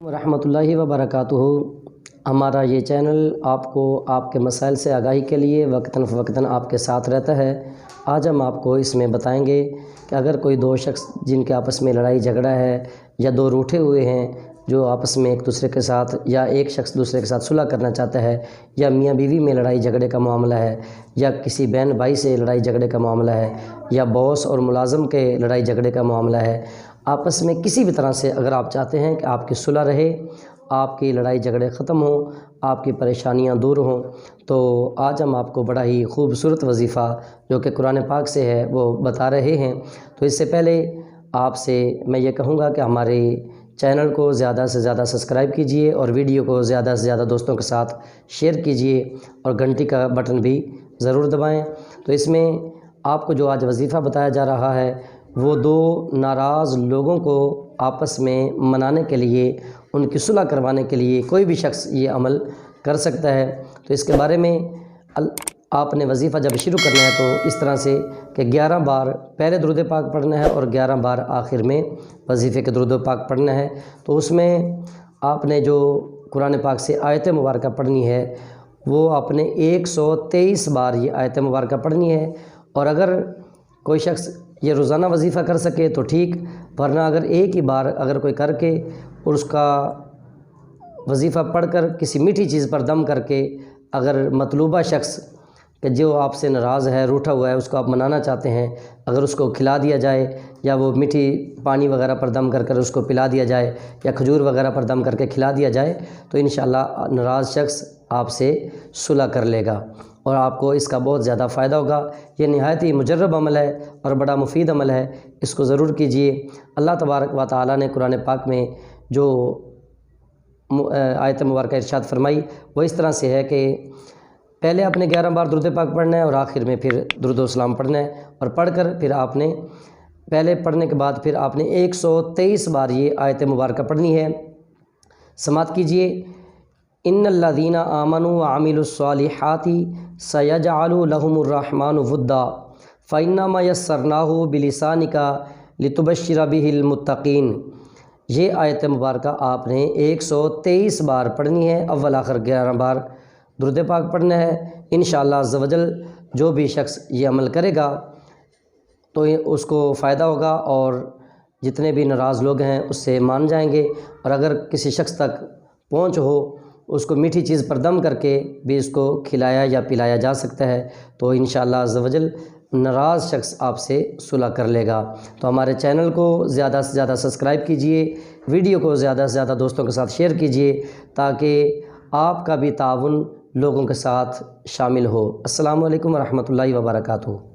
ورحمۃ اللہ وبرکاتہ۔ ہمارا یہ چینل آپ کو آپ کے مسائل سے آگاہی کے لیے وقتاً فوقتاً آپ کے ساتھ رہتا ہے۔ آج ہم آپ کو اس میں بتائیں گے کہ اگر کوئی دو شخص جن کے آپس میں لڑائی جھگڑا ہے یا دو روٹھے ہوئے ہیں جو آپس میں ایک دوسرے کے ساتھ یا ایک شخص دوسرے کے ساتھ صلح کرنا چاہتا ہے، یا میاں بیوی میں لڑائی جھگڑے کا معاملہ ہے، یا کسی بہن بھائی سے لڑائی جھگڑے کا معاملہ ہے، یا باس اور ملازم کے لڑائی جھگڑے کا معاملہ ہے، آپس میں کسی بھی طرح سے اگر آپ چاہتے ہیں کہ آپ کی صلح رہے، آپ کی لڑائی جھگڑے ختم ہوں، آپ کی پریشانیاں دور ہوں، تو آج ہم آپ کو بڑا ہی خوبصورت وظیفہ جو کہ قرآن پاک سے ہے وہ بتا رہے ہیں۔ تو اس سے پہلے آپ سے میں یہ کہوں گا کہ ہمارے چینل کو زیادہ سے زیادہ سبسکرائب کیجئے اور ویڈیو کو زیادہ سے زیادہ دوستوں کے ساتھ شیئر کیجئے اور گھنٹی کا بٹن بھی ضرور دبائیں۔ تو اس میں آپ کو جو آج وظیفہ بتایا جا رہا ہے وہ دو ناراض لوگوں کو آپس میں منانے کے لیے، ان کی صلح کروانے کے لیے کوئی بھی شخص یہ عمل کر سکتا ہے۔ تو اس کے بارے میں آپ نے وظیفہ جب شروع کرنا ہے تو اس طرح سے کہ 11 بار پہلے درود پاک پڑھنا ہے اور 11 بار آخر میں وظیفے کے درود پاک پڑھنا ہے۔ تو اس میں آپ نے جو قرآن پاک سے آیت مبارکہ پڑھنی ہے وہ آپ نے 123 بار یہ آیت مبارکہ پڑھنی ہے، اور اگر کوئی شخص یہ روزانہ وظیفہ کر سکے تو ٹھیک، ورنہ اگر ایک ہی بار اگر کوئی کر کے اور اس کا وظیفہ پڑھ کر کسی میٹھی چیز پر دم کر کے اگر مطلوبہ شخص کہ جو آپ سے ناراض ہے، روٹھا ہوا ہے، اس کو آپ منانا چاہتے ہیں، اگر اس کو کھلا دیا جائے یا وہ میٹھی پانی وغیرہ پر دم کر کر اس کو پلا دیا جائے یا کھجور وغیرہ پر دم کر کے کھلا دیا جائے تو انشاءاللہ ناراض شخص آپ سے صلح کر لے گا اور آپ کو اس کا بہت زیادہ فائدہ ہوگا۔ یہ نہایت ہی مجرب عمل ہے اور بڑا مفید عمل ہے، اس کو ضرور کیجئے۔ اللہ تبارک و تعالیٰ نے قرآن پاک میں جو آیت مبارکہ ارشاد فرمائی وہ اس طرح سے ہے کہ پہلے آپ نے 11 بار درود پاک پڑھنا ہے اور آخر میں پھر درود و سلام پڑھنا ہے، اور پڑھ کر پھر آپ نے پہلے پڑھنے کے بعد پھر آپ نے 123 بار یہ آیت مبارکہ پڑھنی ہے۔ سماعت کیجئے۔ ان الذین آمنوا وعملوا الصالحات سیجعل لهم الرحمن ودا فانما یسرناہ بلسانک لتبشر به المتقین۔ یہ آیت مبارکہ آپ نے 123 بار پڑھنی ہے، اول آخر 11 بار درود پاک پڑھنا ہے۔ انشاءاللہ عز و جل جو بھی شخص یہ عمل کرے گا تو اس کو فائدہ ہوگا اور جتنے بھی ناراض لوگ ہیں اس سے مان جائیں گے، اور اگر کسی شخص تک پہنچ ہو اس کو میٹھی چیز پر دم کر کے بھی اس کو کھلایا یا پلایا جا سکتا ہے تو انشاءاللہ عز و جل ناراض شخص آپ سے صلح کر لے گا۔ تو ہمارے چینل کو زیادہ سے زیادہ سبسکرائب کیجئے، ویڈیو کو زیادہ سے زیادہ دوستوں کے ساتھ شیئر کیجئے تاکہ آپ کا بھی تعاون لوگوں کے ساتھ شامل ہو۔ السلام علیکم ورحمۃ اللہ وبرکاتہ۔